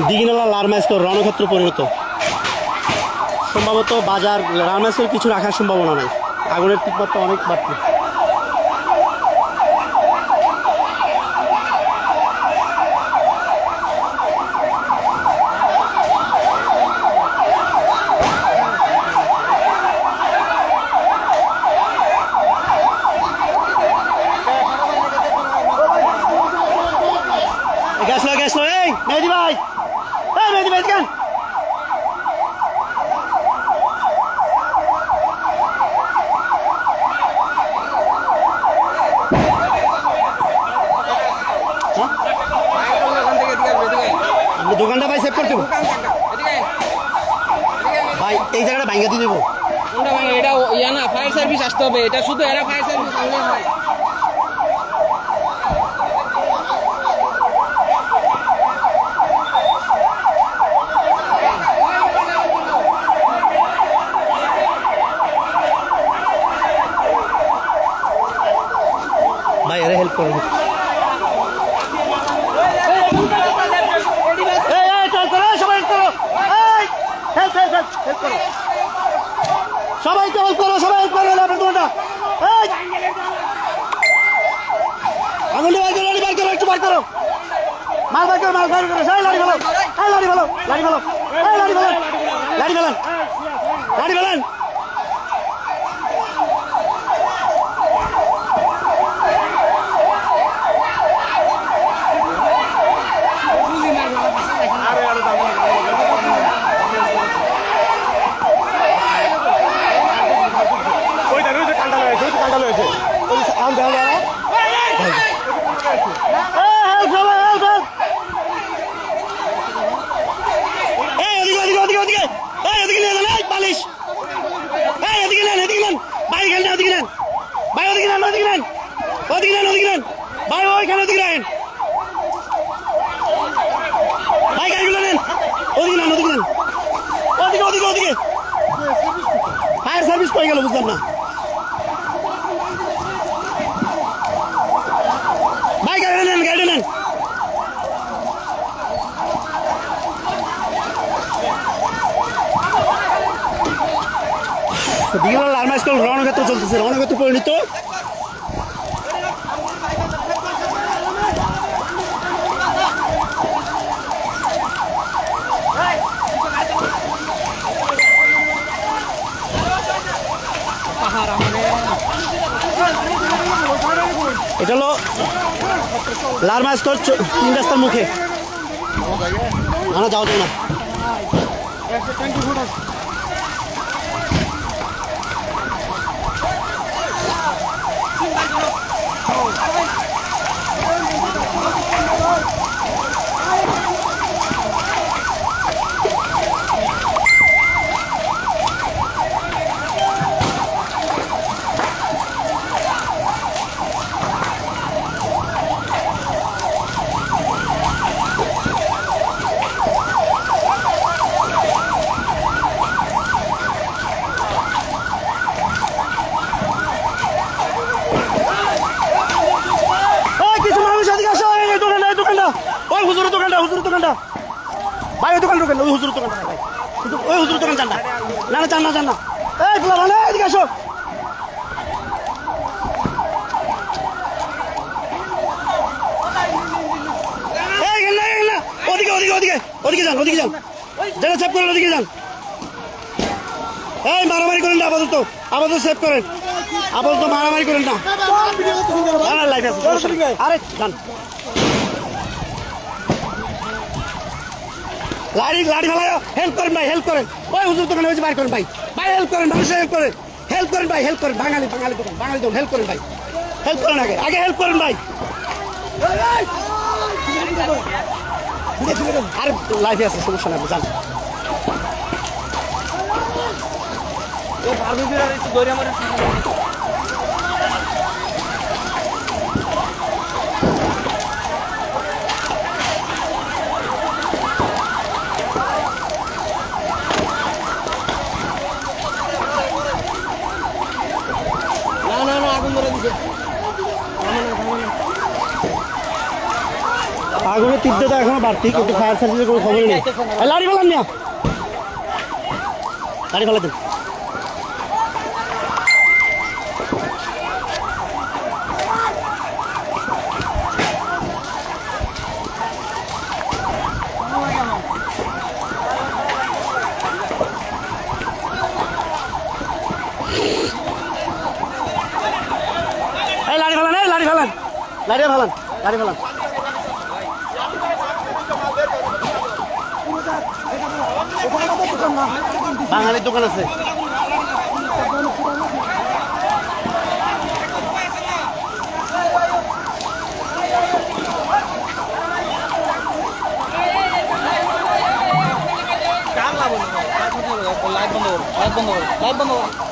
দিঘিনালা লার্মাস্কর রণক্ষেত্র পরিণত। সম্ভবত বাজার লার্মাস্কর কিছু রাখার সম্ভাবনা নাই, আগুনের তীব্রতা অনেক বাড়তি। গেছিল এই মেহেদি ভাই, এই মেহেদি ভাই কেন দোকানটা ভাই সেভ করতে ভাই, এই জায়গাটা ভাঙ্গা দিয়ে দেবো। কোনটা ভাঙা? এটা ইয়া না, ফায়ার সার্ভিস আসতে হবে। এটা শুধু এরা ফায়ার সার্ভিস আনলে হয়। ভাই আরে হেল্প করো, সবাইকে হেল্প করো, সবাই হেল্প করো। আগুনটা বার করো, বার করো, একটু বার করো, মাল বার করো, মাল বার করো। সেই লাড়ি ফেলো, এই লাড়ি ফেলো, লাড়ি ফেলো, এই লাড়ি ফেলেন, লাড়ি ফেলেন, লাড়ি ফেলেন। ফায়ার সার্ভিস কই গেল বুঝলাম না ভাই, গাড়ি নেন, গাড়ি নেন। দিঘিনালা লার্মাস্কর রণক্ষেত্র চলতেছে, রণক্ষেত্র পরিণত। এটা হলো লার্মাস্কর 3 রাস্তার মুখে। না যাও না, দোকানটা ভাই, ওই দোকান ঢোকেন, ওই হুজুর দোকানটা ভাই, ওই হুজুর দোকান চান না, না না চান না, চান না। এই বলা মানে এদিকে আসো, ওদিকে ওদিকে ওদিকে ওদিকে যান, ওদিকে যান, যেটা সেভ করেন ওদিকে যান। এই মারামারি করেন না, আপাতত আপাতত সেভ করেন, আপাতত মারামারি করেন না। লাইফ আছে, আরে যান, লাড়ি লাড়ি ফেলায় হেল্প করেন ভাই, হেল্প করেন। ওই হুজুর দোকানে হয়েছে বাইর করেন ভাই, ভাই হেল্প করেন, মানুষের হেল্প করেন, হেল্প করেন ভাই, হেল্প করেন। বাঙালি বাঙালি দোকান, বাঙালি দোকান, হেল্প করেন ভাই, হেল্প করেন, আগে আগে হেল্প করেন ভাই। আরে লাইফে আছে, সমস্যা নেই, যান। আগুন আগুনের তীব্রতা এখনো বাড়তি, কিন্তু ফায়ার সার্ভিসের কোনো খবর নেই। লাড়ি ফেলান না, লাড়ি ফেলা দেন। লাড়ি ফেলান, লাড়ি ফেলান, লাড়ি ফেলান, লাড়ি ফেলান। বাঙালির দোকান আছে। লাইট বন্ধ করো, লাইট বন্ধ করো, লাইট বন্ধ করো, লাইট বন্ধ করো।